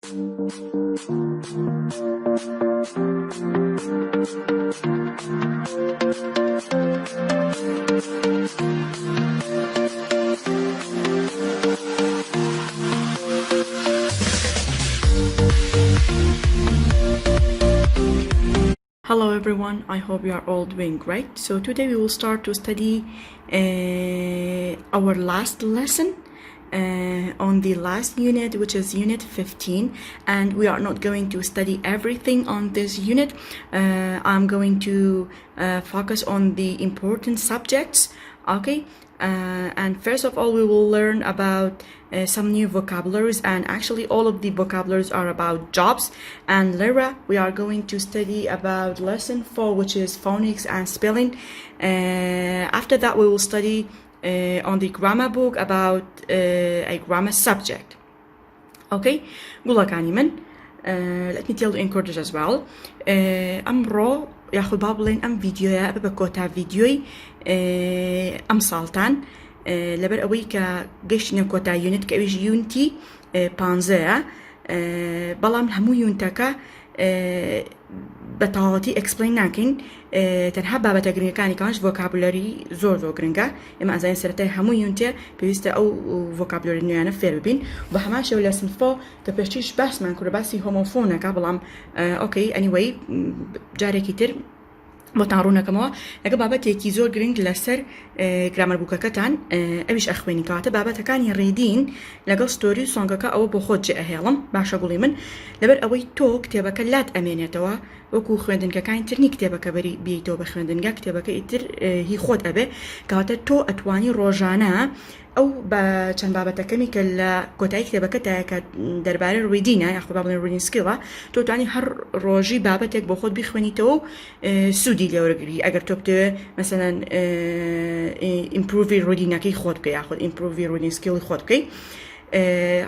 Hello everyone, I hope you are all doing great. So today we will start to study our last lesson on the last unit, which is unit 15, and we are not going to study everything on this unit. I'm going to focus on the important subjects, okay? And first of all, we will learn about some new vocabularies, and actually all of the vocabularies are about jobs. And later we are going to study about lesson 4, which is phonics and spelling. After that we will study on the grammar book about a grammar subject. Okay, gulakani min. Let me tell you in Kurdish as well. Amro ياخذ بابلين ام فيديويا ببكوتا فيديوي ام سالتان لبر اوي كا قشنا كوتا يونت كاويج يونتي بانزا بلام همو يونتاكا بتاعتي explain ناكن تنها بابا تقرينga كاني كانش vocabulary زور قرنگا اما ازاين سرتي همو يونتي بيست او vocabulary نيانا فير بين وبهماش ولا سنفو تبشتيش بس من كل بس هوموفونا كابلام اوكي anyway جاري كتير بتعرفنا كمان اگه بابا تيكي زور گرنگ لسر گرامر بوكاكتان اويش اخويني كاته بابا تكاني ريدين لقل ستوري سونغكا او بخود جه هيلم باشا قولي من لبر اوي تو كتابك لات امانيتوا وكو خويندنگا كاين ترني كتابك بري بيتو بخويندنگا كتابك اتر هي خود ابي كاته تو اتواني روجانا او با چند بابا تکمی که کتایی کتابك تا درباره ریدینه یاخو بابا ریدین سکیلا تو توانی هر روزی بابا تک بخود بخونی تو سودی لیورگری اگر تو بده مثلا improve ریدینه کی خود که یاخو improve ریدین سکیل خود که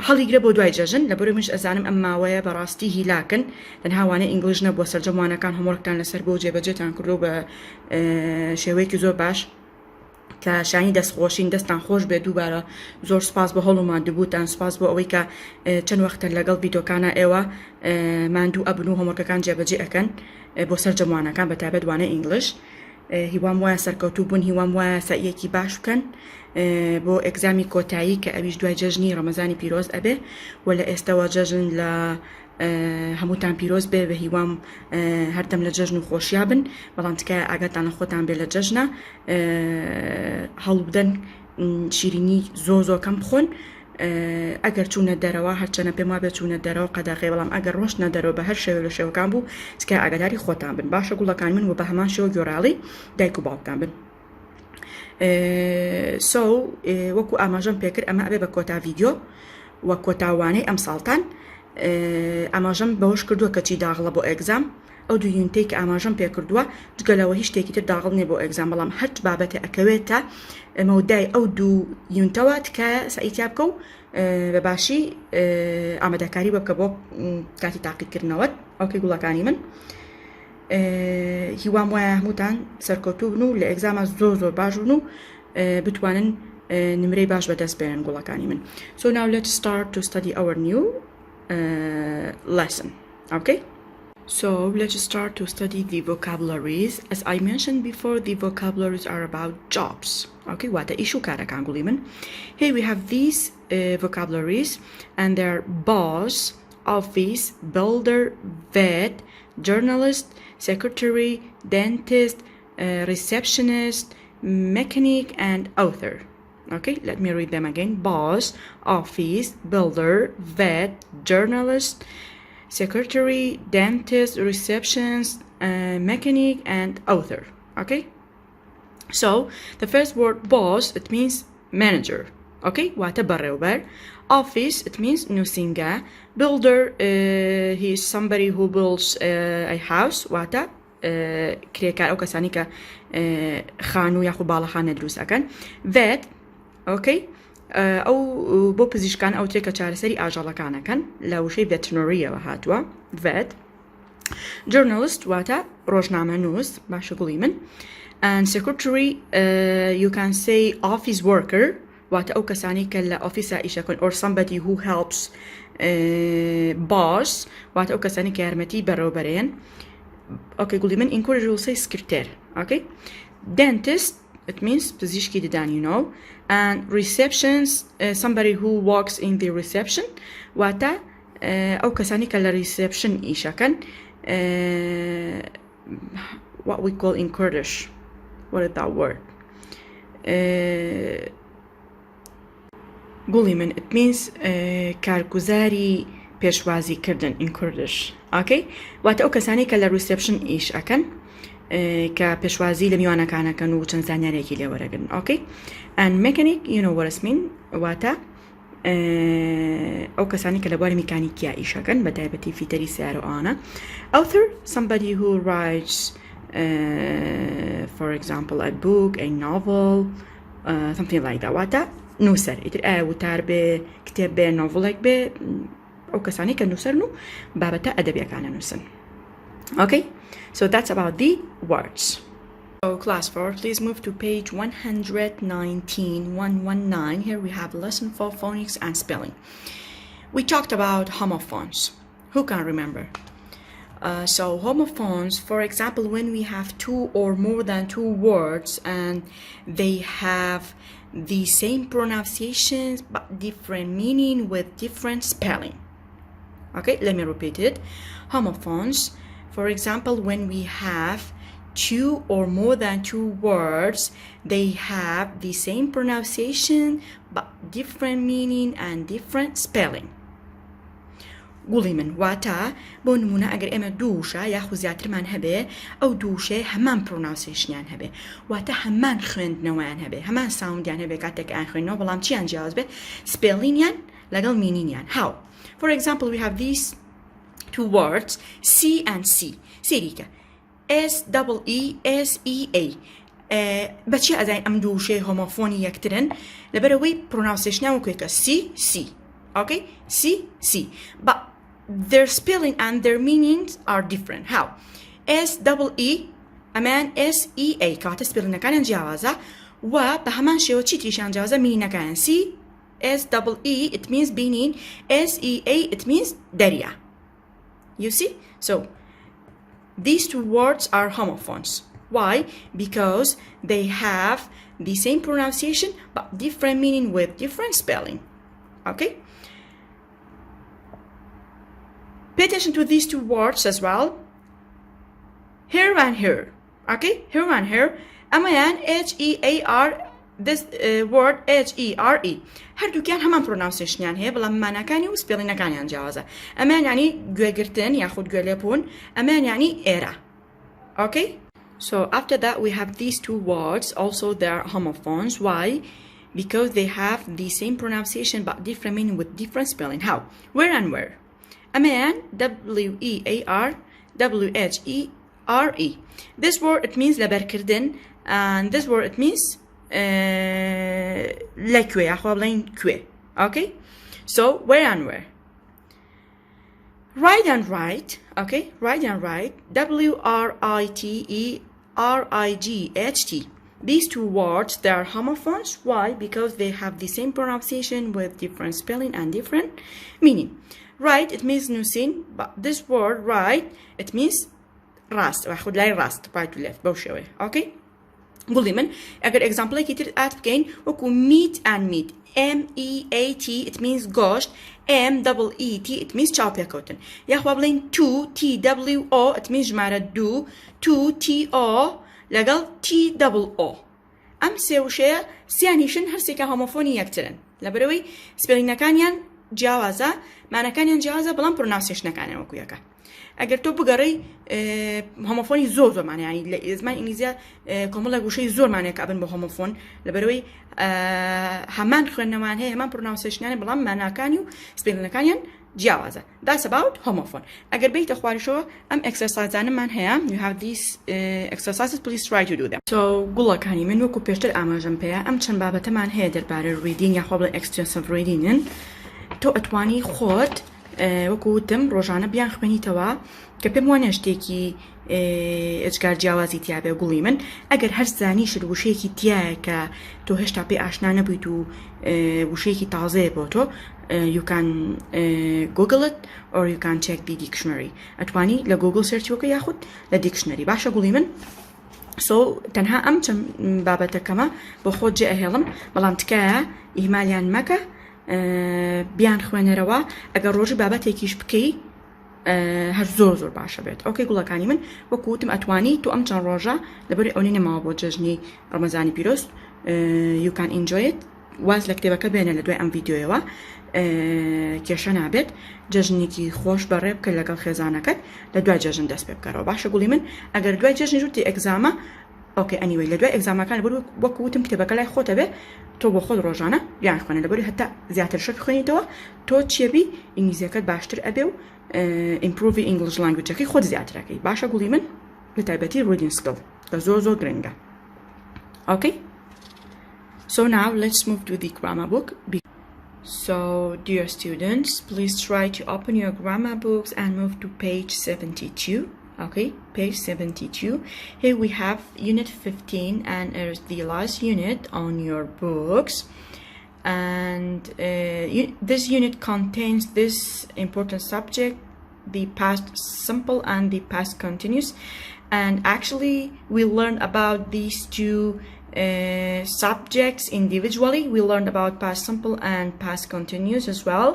حالی گره بودوای جاجن لبرو مش ازانم اما ويا براستي هي لكن تنها وانا انجليش نبو سرجم وانا كان هومورك تان لسر بوجه بجتان كلو ب شويك زور باش که شانی دست خوشین دستان خوش به دوباره زور سپاس به حال من دبوتان سپاس به اوی که چند وقت لگل ویدیو کانا ایوا من دو ابنو همرک کان جبجی اکن با سر جمعانه کان بتابد وانه انگلیش هیوام وای سرکوتوبون هیوام وای سعیکی باش کن با اگزامی کوتایی که اویش دوای ججنی رمضانی پیروز ابه ولا استوا ججن ل هموتان پیروز به هیوام هر دم لججن خوشیابن بلند که اگرتان خودتان به لججنه حال بدن شیرینی زوزو کم بخون اگر چونه دروا هر چنه به ما به چونه دروا قداغی بلام اگر روش ندرو به هر شوی شو کم بو که اگرداری خودتان بن باشه گولا کان من و به همان شو گورالی دایکو باوتان بن وەکو ئاماژەم پێکرد ئەمە ئەبێ بە کۆتا ڤیدیۆ وە کۆتاوانەی ئەم ساڵتان ئاماژەم بەوەش کردووە کە چی داغڵە بۆ ئێگزام ئەو دوو یونتەی کە ئاماژەم پێ کردووە جگەلەوە هیچ شتێکی تر داغڵ نییە بۆ ئێگزام بەڵام هەرچ بابەتە ئەکەوێتە مەودای ئەو دوو یونتەوە تکە سعیتیا بکە و بەباشی ئامادەکاری بکە بۆ کاتی تاقیکردنەوەت ئەوکەی گوڵەکانی من هیوام وایە هەمووتان سەرکەوتوو بن و لە ئێگزامە زۆر باش بن و بتوانن نمرەی باش بەدەست بێنن گوڵەکانی من. So now let's start to study our new lesson. Okay? So let's start to study the vocabularies. As I mentioned before, the vocabularies are about jobs. Okay, what the issue karakan guliman. Here we have these vocabularies, and they're boss, office, builder, vet, journalist, secretary, dentist, receptionist, mechanic, and author. Okay, let me read them again. Boss, office, builder, vet, journalist, secretary, dentist, receptionist, mechanic, and author. Okay, so the first word boss, it means manager. Okay, watabarreober. Office, it means nusinga. Builder, he is somebody who builds a house. Wata كريكار أو كسانيكا خانو ياخو بالا خانة دروس أكن. Vet, okay, أو بو بزيش كان أو تريكا چارسري آجالا كان أكن لو شي veterinary وهاتوا. Vet. Journalist واتا روجنامة نوز باشا قولي من. And secretary, you can say office worker. واتە ئەو کەسانی کە لە ئۆفیسا ئیشەکەن or somebody who helps boss واتە ئەو کەسانی کە یارمەتی بەڕێوەبەرێن. Okay, گوڵی من encourage will say سکرتێر. Okay, dentist it means پزیشکی ددان you know, and receptions somebody who works in the reception واتە ئەو کەسانی کە لە reception ئیشەکەن what we call in Kurdish. What is that word? Guliman, it means کارگوزاری پێشوازی کردن in Kurdish. Okay? واتە ئەو کەسانی کە لە reception ئیش ئەکەن کە پێشوازی لە میوانەکانەکەن و چەند زانیارێکی لێوەرەگرن. Okay? And mechanic, you know what it means? واتە ئەو کەسانی کە لە بواری میکانیکیا ئیشەکەن بە تایبەتی فیتەری سیارە ئەوانە. Author, somebody who writes for example a book, a novel, something like that. واتە نووسەر ئیتر ئایا وتار بێ کتێب بێ نۆڤڵێک بێ ئەو کەسانی کە نووسەرن و بابەتە ئەدەبیەکانە نووسن. Okay, so that's about the words. So class 4, please move to page 119. Here we have lesson 4, phonics and spelling. We talked about homophones. Who can remember? So homophones, for example, when we have two or more than two words and they have the same pronunciations but different meaning with different spelling. Okay, let me repeat it. Homophones, for example, when we have two or more than two words, they have the same pronunciation but different meaning and different spelling. قوڵی من واتە بۆ نمونە ئەگەر ئێمە دووشە یاخو زیاترمان هەبێ ئەو دووشێ هەمان پرۆناوسیشنیان هەبێ واتە هەمان خوێندنەوەیان هەبێ هەمان ساوندیان هەبێ کاتێک ئایان خوێندنەوە بەڵام چیان جیاواز بێت سپێلینیان لەگەڵ مینینیان. How? For example, we have these two words C and C. سێریکە S-E-E-S-E-A. بەچی ئەزای ئەم دووشێ هۆمۆفۆنی یەکترن لەبەرەوەی پرۆناوسیشنیان وەکوێکە C, C. Okay? C, C. But their spelling and their meanings are different. How? S-E-E, أمان S-E-A. كاتە سپێلینەکانیان جیاوازە و بە هەمان شێوە چی تریشیان جیاوازە مینینەکانیان C, S-E-E, it means بینین. S-E-A, it means دەریا. You see? So, these two words are homophones. Why? Because they have the same pronunciation but different meaning with different spelling. Okay? Pay attention to these two words as well. Here and here. Okay? Here and here. Amayan H-E-A-R. This word H-E-R-E. هەردووکیان هەمان پرۆناوسیشنیان هەیە بەڵام ماناکانی و سپێلینەکانیان جیاوازە. ئەمان یعنی گوێگرتن یاخود گوێ لێبوون. ئەمان یعنی ئێرە. Okay? So after that we have these two words. Also they are homophones. Why? Because they have the same pronunciation but different meaning with different spelling. How? Where and where? أمان W-E-A-R W-H-E-R-E. This word it means لەبەرکردن and this word it means لەکوێ یاخوا بڵێن کوێ. Okay? So where and where? Right and right. Okay? Right and right. W-R-I-T-E-R-I-G-H-T. These two words, they are homophones. Why? Because they have the same pronunciation with different spelling and different meaning. Right, it means nusin, but this word right, it means rast. وأخذ لاي rast, right to left, بوشوي. Okay? قولي من أجر example like it at again وكو meat and meat. M-E-A-T, it means gosht. M-E-E-T, it means chawpia cotton. يا بلين two, T-W-O, it means جمارة do. Two, T-O, لقل T-double-O. أم سيوشيا سيانيشن هرسيكا هوموفوني يكترن. لبروي سبيلينكانيان جیاوازە مانەکانیان جیاوازە بەڵام پرۆناوسیشنەکانیان وەکو یەکە. ئەگەر تۆ بگەڕی هۆمۆفۆنی زۆر زۆرمانیانی لە زمانی ئینگلیزیە کۆمەڵە گوشەی زۆرمانێک ئەبن بە هۆمۆفۆن لەبەرەوەی هەمان خوێندنەوان هەیە هەمان پرۆناوسیشنیانە بەڵام ماناکانی و سپێلینەکانیان جیاوازە. That's about homophone. ئەگەر بیتە خواریشەوە ئەم ئەکسەرسایزانەمان هەیە. You have these exercises, please try to do them. So گوڵەکانی من وەکو پێشتر ئاماژەم پێیە ئەم چەند بابەتەمان هەیە دەربارەی reading یاخوا بڵێن extensive reading. تۆ ئەتوانی خۆت وەکوتم ڕۆژانە بیان خوێنیتەوە کە پێم وانە شتێکی ئەجگار جیاوازی تیاابێ گوڵی من ئەگەر هەر زانیشت وشەیەکی تایە کە تۆ هێشتا پێی ئاشنا نەبوویت و وشەیەکی تازەیە بۆ تۆ you can google it or you can check the dictionary ئەتوانی لە گوگل سێرچیوەکە یاخود لە دیکشنەری باشە گوڵی من تەنها ئەم چەند بابەتەکەمە بۆ خۆت جێ ئەهێڵم بەڵام تکایە ئیهمالیان مەکە بیان خوێنەرەوە ئەگەر ڕۆژی بابەتێکیش بکەی هەر زۆر باشە بێت ئۆکەی گوڵەکانی من وەکوتم ئەتوانی تو ئەم چەند ڕۆژە لەبەری ئەوەی نەماوە بۆ جەژنی ڕەمەزانی پیرۆست you can enjoy it واز لە کتێبەکە بێنە لە دوای ئەم ڤیدیۆیەوە کێشە نابێت جەژنێکی خۆش بەڕێ بکە لەگەڵ خێزانەکەت لە دوای جەژن دەست پێ بکەرەوە باشە گوڵی من ئەگەر دوای جەژنی ژووتی ئەگزامە ئۆکەی ئەنیوەی لە دوای ئەگزامەکان بەر وەکوتم کتێبەکە لای خۆتە بێ تۆ بۆ خۆت ڕۆژانە بیان خوێنە لەبەری هەتا زیاتر شت خوێنیتەوە تۆ چێبی ئینگلیزیەکەت باشتر ئەبێ و improve English language خۆت زیاترەکەی باشە گوڵی من لە تایبەتی reading skill کە زۆر گرنگە okay so now let's move to the grammar book. So dear students, please try to open your grammar books and move to page 72. Okay, page 72. Here we have unit 15 and it's the last unit on your books, and this unit contains this important subject, the past simple and the past continuous, and actually we learned about these two subjects individually. We learned about past simple and past continuous as well,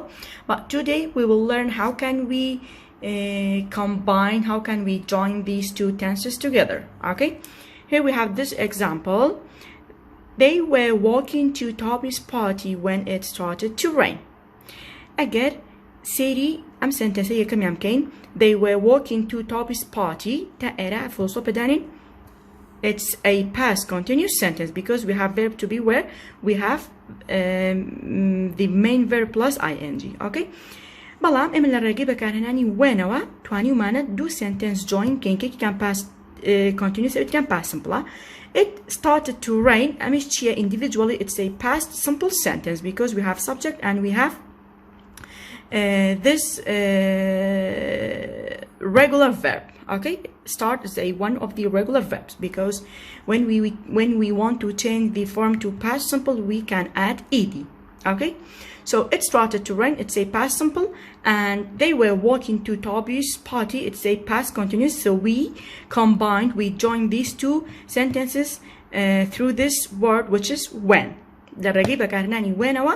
but today we will learn how can we combine, how can we join these two tenses together. Okay, here we have this example. They were walking to Toby's party when it started to rain. Again, سيري أم سنتنسية كم يمكن they were walking to Toby's party تا إرا فلسو بدانين. It's a past continuous sentence because we have verb to be where we have the main verb plus ing. Okay, بەڵام ئێمە لە ڕێگەی بەکارهێنانی وێنەوە توانیمانە دوو sentence join کێنکێکی کان past continuous کان past simple. It started to rain ئەمیش چیە individually it's a past simple sentence because we have subject and we have this regular verb. Okay, start is one of the regular verbs because when we want to change the form to past simple we can add ed. Okay, so it started to rain, it's a past simple, and they were walking to Toby's party, it's a past continuous. So we combined, we joined these two sentences through this word which is when. للرقي بكارناني وينوا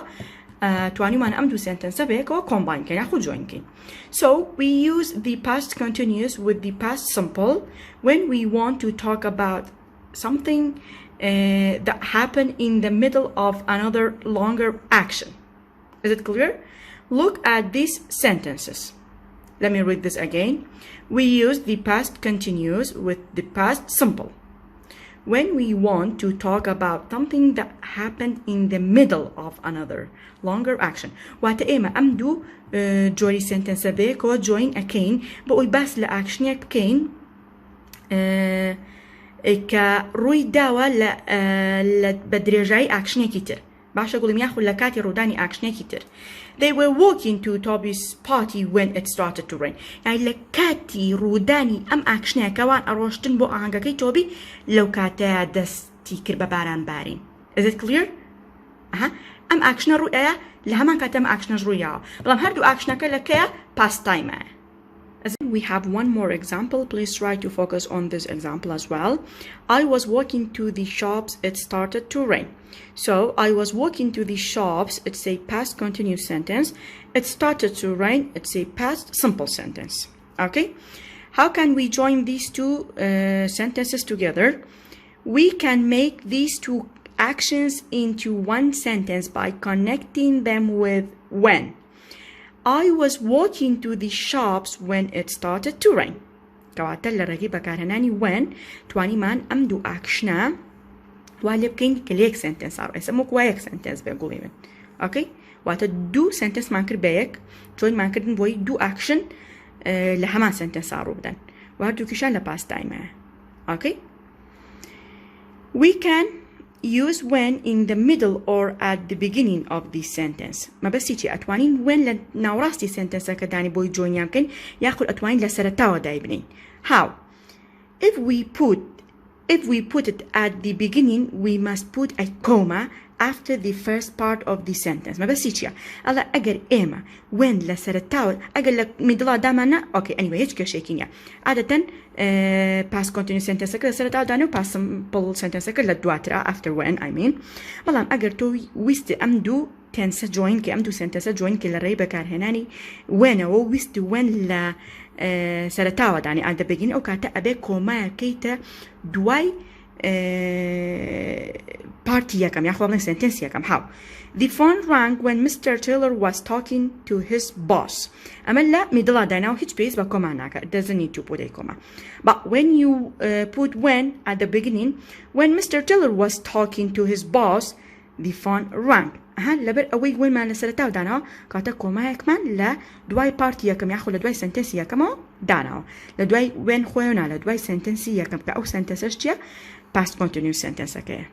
توانيمان أمدو sentence بيكو combine كنا خو join كين. So we use the past continuous with the past simple when we want to talk about something that happened in the middle of another longer action. Is it clear? Look at these sentences. Let me read this again. We use the past continuous with the past simple when we want to talk about something that happened in the middle of another longer action. واتە ئێمە ئەم دوو جۆری سنتەنسە بەیەکەوە join ئەکەین بۆ ئەوی باس لە ئاکشنێک بکەین کە ڕووی داوە بە درێژایی ئاکشنێکی تر. باشە گوڵم یاخود لە کاتی ڕوودانی ئاکشنێکی تر. They were walking to Toby's party when it started to rain. يعني لە کاتی ڕوودانی ئەم ئاکشنێکەوان ئەڕۆشتن بۆ ئاهەنگەکەی تۆبی لەو کاتەیە دەستی کرد بە باران بارین. Is it clear? ئەم ئاکشنە ڕوویە لە هەمان کاتە ئەم ئاکشنەش ڕوویاوە بەڵام هەردوو ئاکشنەکە لەکەیە past time. We have one more example. Please try to focus on this example as well. I was walking to the shops. It started to rain. So I was walking to the shops. It's a past continuous sentence. It started to rain. It's a past simple sentence. Okay. How can we join these two sentences together? We can make these two actions into one sentence by connecting them with when. I was walking to the shops when it started to rain. كواتە لە ڕێگەی بەکارهێنانی when توانیمان ئەم دوو ئاکشنە وا لێ بکەین کە لە یەک سنتەنس ئێستا وەکو یەک سنتەنس بێ گوڵی من. ئۆکەی واتە دوو سنتەنسمان کرد بە یەک جۆینمان کردن بۆی دوو ئاکشن لە هەمان سنتەنسا ڕوو بدەن و هەردووکیشان لە پاس تایمەیە. ئۆکەی We can use when in the middle or at the beginning of the sentence. ما بس يجي أتوانين when لناوراستي sentence كداني بوي جون يمكن يأخذ أتوانين لسرتاو دايبنين. How? If we put it at the beginning, we must put a comma after the first part of the sentence. ما بس يجي الله أجر إما when لسرتاو أجر لك middle دامنا. Okay, anyway هيك كشيكين عادة past continuous sentence كلا سرتاو دانو past simple sentence كلا دواترا after when I mean. بلام أجر تو ويست أمدو tense join كي أمدو sentence join كلا ريبة كار هناني when أو ويست when لا سرتاو داني at the beginning أو كاتا أبي كوما كيتا دواي party يكم ياخذ من sentence يكم. How? The phone rang when Mr. Taylor was talking to his boss. أما لا middle دانا هيج بيس بكوما هناك. It doesn't need to put a comma. But when you put when at the beginning, when Mr. Taylor was talking to his boss, the phone rang. لبر أوي وين ما نسرتاو دانا كاتا كوما يكمن لا دواي بارتي يكم ياخذ لدواي سنتنس يكم دانا لدواي وين خوينا لدواي سنتنس يكم كأو سنتنسش جيا past continuous sentence okay.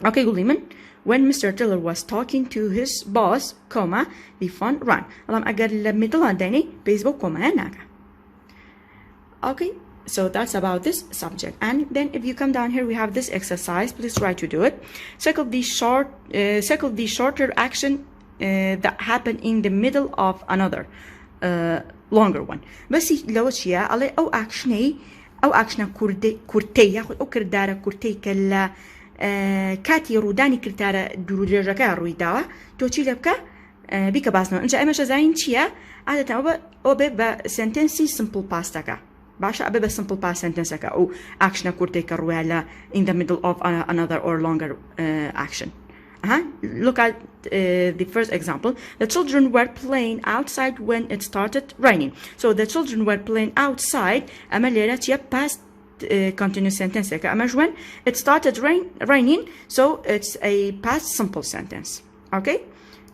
Okay, قولي من when Mr. Taylor was talking to his boss, comma, the phone rang. ألم أجر لميدل داني بيسبوك كوما هناك. Okay, so that's about this subject. And then if you come down here, we have this exercise. Please try to do it. Circle the shorter action that happened in the middle of another longer one. بس لو شيء على أو أكشني كورتي ياخذ أو كردارة كورتي كلا كاتي روداني كردارة درجة رويداوا توشي لبكا بيك باسنا إنشاء إما شزاين شيء عادة أو سنتنسي simple past تكا باشا أبى simple past sentence تكا أو أكشنا كورتي كرويلا in the middle of another or longer action. Look at the first example. The children were playing outside when it started raining. So the children were playing outside. أما اللي رأتي past continuous sentence. أما when it started raining, so it's a past simple sentence. Okay?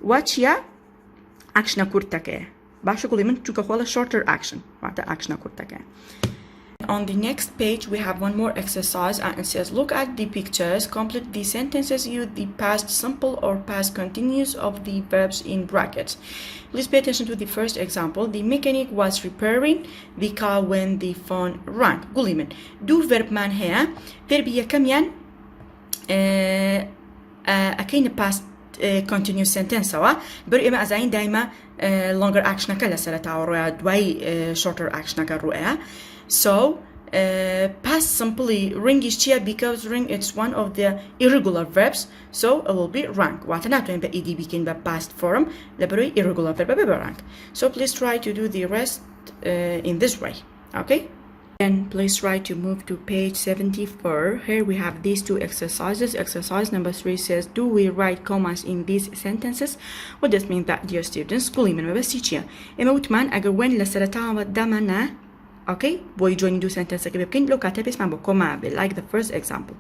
What يا action كورتك. باش أقول من تشوك خوالا shorter action. وعطا action كورتك. On the next page, we have one more exercise and it says, look at the pictures, complete the sentences, use the past simple or past continuous of the verbs in brackets. Please pay attention to the first example. The mechanic was repairing the car when the phone rang. قولي من do verb man here. Verb يكميان أكين past continuous sentence سوا بري إما أزاين دايما longer action كلا سرتا ورويا دواي shorter action كرويا. So, past simply ring is chia because ring it's one of the irregular verbs. So, it will be rang. Watanato in ed begin by past form. Lebri irregular verb rang. So, please try to do the rest in this way. Okay? And please try to move to page 74. Here we have these two exercises. Exercise number 3 says, do we write commas in these sentences? What does mean that, dear students? قولي من ما بس يجي. إما وتمان أجر وين لسرتها دمنا. Okay, boy joining do sentence كبيبكين لو كاتب اسمه بكوما like the first example.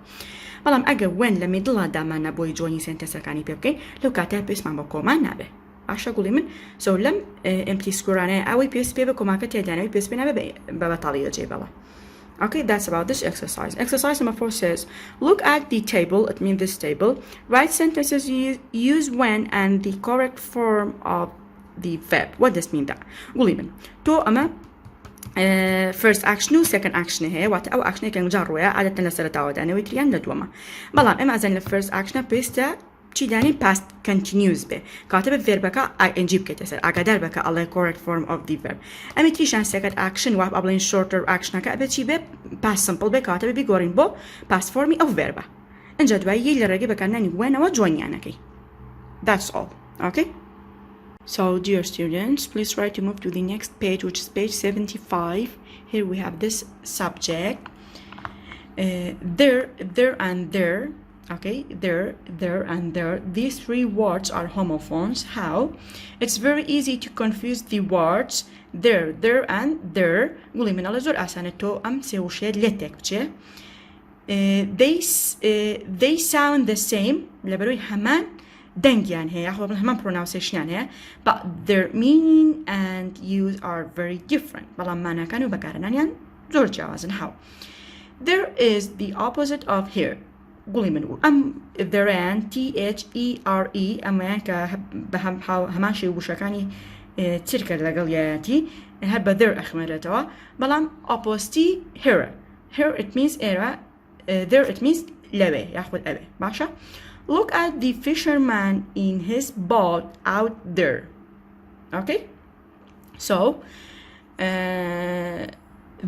والله أجر when لميدلا دامنا boy joining sentence كاني بيبكين لو كاتب اسمه بكوما نابه. عشان أقول من so لم empty square أنا أوي بيس بكوما كتير بيس بنا ببطالية جيبلا. Okay, that's about this exercise. Exercise number 4 says, look at the table, it means this table. Write sentences use when and the correct form of the verb. What does mean that? قولي من تو أما first action second action هي وات أو action كان جارويا عادة لسرتا وداني ويتريان لدوما بلان إما زين first action بيستا شي داني past continuous به كاتب verb بكا ing بكتسر أقدر بكا الله correct form of the verb أما تريشان second action واب قبلين shorter action كأبد شي به past simple به كاتب بيقارن بو past form of verb إنجا دواي يلي رجع بكانني وين أو join يعني كي that's all okay. So, dear students, please try to move to the next page, which is page 75. Here we have this subject. There, and there. Okay, there, and there. These three words are homophones. How? It's very easy to confuse the words there, and there. قولي من الله زور أسانتو أم سوشيد لتكتشة. They sound the same. لبروي همان. دنجيان هي أخوة همان pronunciation هي but their meaning and use are very different بلا معنى كانوا بكارنان زور جوازن how there is the opposite of here قولي من therean THERE أمان كبهم هماشي وشكاني تركر لقلياتي هبا there أخمرتوا بلام opposite here it means era there it means لبي ياخذ أبي باشا. Look at the fisherman in his boat out there. Okay, so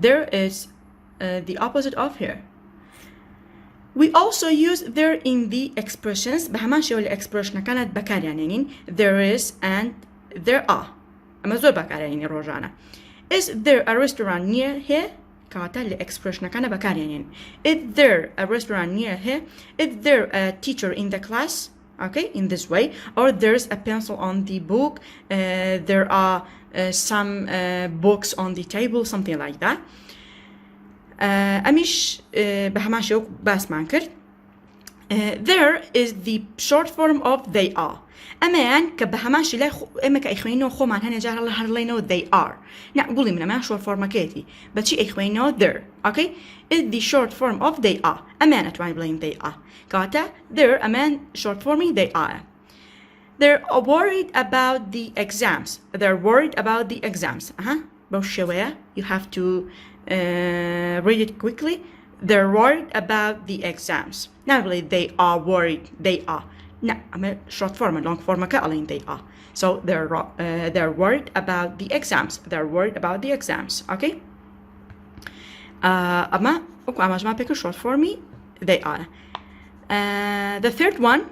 there is the opposite of here. We also use there in the expressions بهمان شو الexpression كانت بكار يعني there is and there are أما زور بكار يعني روجانا. Is there a restaurant near here؟ كاتا الexpression كان بكار يعني is there a restaurant near here? Is there a teacher in the class? Okay, in this way. Or there's a pencil on the book. There are some books on the table, something like that. أميش بهماشيوك باس مانكر. There is the short form of they are. أمان كبهماشي لا إما كإخوانه خو مان هنا جار الله هرلينو they are. نقولي من أمان short form كاتي. بتشي إخوانه there. Okay. Is the short form of they are. أمان أتواني بلاين they are. كاتا there أمان short forming they are. They're worried about the exams. They're worried about the exams. بوشوية. You have to read it quickly. They're worried about the exams. Not really they are worried. They are. No, I'm a short form, a long form كألين they are. So they're worried about the exams. They're worried about the exams. Okay. أما أما pick a short form they are. The third one,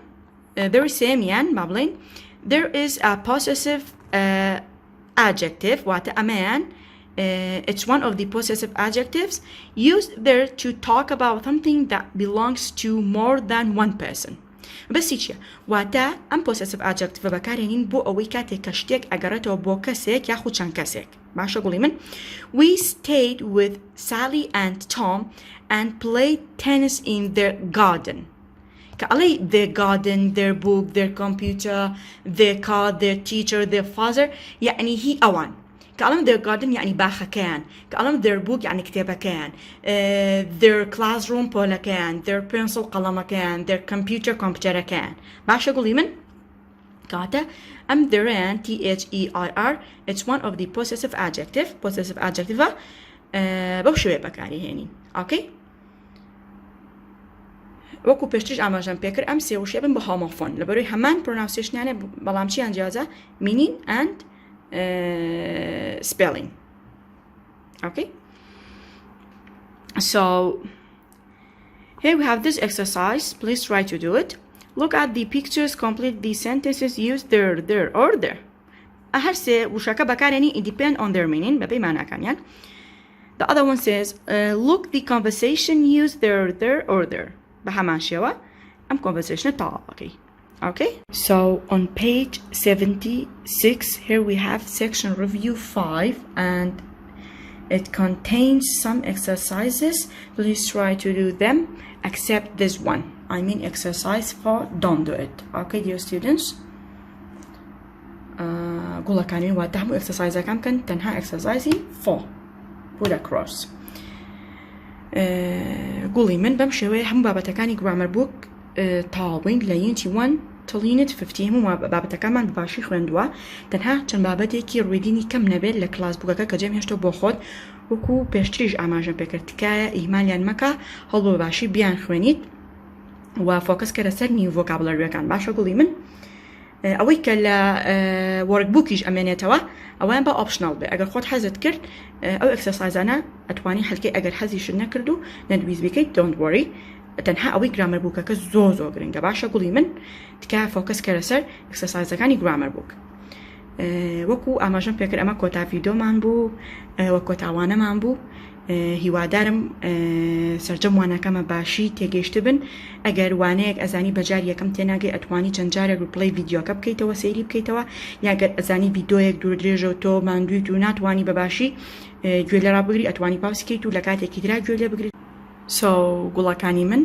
very same yan babbling. There is a possessive adjective. What a man. It's one of the possessive adjectives used there to talk about something that belongs to more than one person. بس هيك واتا ام possessive adjective بكارينين بو اوي كاتي كشتيك اگرتو بو كسيك ياخو چان كسيك باشا قولي من We stayed with Sally and Tom and played tennis in their garden. كالي their garden, their book, their computer, their car, their teacher, their father يعني هي اوان. كألم their garden يعني باخة كان. كألم their book يعني كتابة كان. Their classroom بولا كان. Their pencil قلمة كان. Their computer كمبيوتر كان. باشا قولي من كاتا am therean THEIR. It's one of the possessive adjective. Possessive adjective بوشوي بكاري هني. Okay. وكو بيشتج أماجن بيكر أم سيوشي بن بهاموفون. لبروي همان pronunciation يعني بلامشي أنجازة meaning and spelling. Okay, so here we have this exercise. Please try to do it. Look at the pictures, complete the sentences, use there or there. أهرسي وشاكا بكارني it depend on their meaning ببي معنى كان. The other one says look the conversation, use there or there بهماشيوا أم conversation طاقي. Okay, so on page 76 here we have section review 5 and it contains some exercises. Please try to do them except this one. I mean exercise 4, don't do it. Okay dear students. قولوا كانوا واتهموا exercise كم كان تنها exercise 4 put across. قولي من بمشي هم بابتكاني grammar book طالبين لينتي 1 تلينت 15 هم بابتا كمان بباشي خوندوا تنها چند بابتێکی ڕوویدینی کەم نەبێت لە کلاس بووکەکە کە جێم هێشتۆ بۆ خۆت وەکو پێشتریش ئاماژەم پێکرد تکایە ئیمالیان مەکە هەڵ بۆ باشی بیان خوێنیت و فۆکەس کە لەسەر نیو ڤۆکابولەریەکان باشە گوڵی من ئەوەی کە لە وەرکبووکیش ئەمێنێتەوە ئەویان بە ئۆپشنال بێ ئەگەر خۆت حەزت کرد ئەو ئەکسەرسایزانە ئەتوانی هەلکەی ئەگەر حەزیشت نەکرد و نەدویست بکەیت don't worry تنها ئەوەی گرامەر بووکەکە زۆ گرنگە باشە گوڵی من تکایە فۆکەس کە لەسەر ئەکسەرسایزەکانی گرامەر بووک وەکو ئاماژەم پێکرد ئەمە کۆتا ڤیدۆمان بوو وە کۆتاوانەمان بوو هیوادارم سەرجەم وانەکەمە باشی تێگەیشت بن ئەگەر وانەیەک ئەزانی بەجار یەکەم تێناگەی ئەتوانی چەند جارێک ڕپڵەی ڤیدیۆکە بکەیتەوە سەیری بکەیتەوە یاگەر ئەزانی ڤیدۆیەک دوور درێژە تۆ ماندوویت و ناتوانی بەباشی گوێ لەڕا بگری ئەتوانی پاوس بکەیت و لە کاتێکی ترا گوێ لێ بگریت So گوڵەکانی من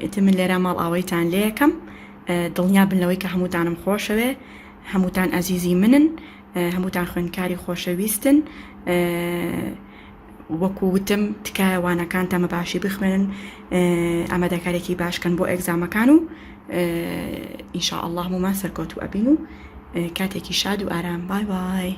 ئتم لێرە ماڵ ئاوەیتان لێ یەکەم دڵنیا بن لەوەی کە هەمووتانم خۆشەوێ هەمووتان ئەزیزی منن هەمووتان خوێندکاری خۆشەویستن وەکو وتم تکایە وانەکان تەمە باشی بخوێنن ئامادەکارێکی باشکەن بۆ ئەگزامەکان و ئینشاء الله هەمومان سەرکەوتوو ئەبین و کاتێکی شاد و ئارام. بای بای.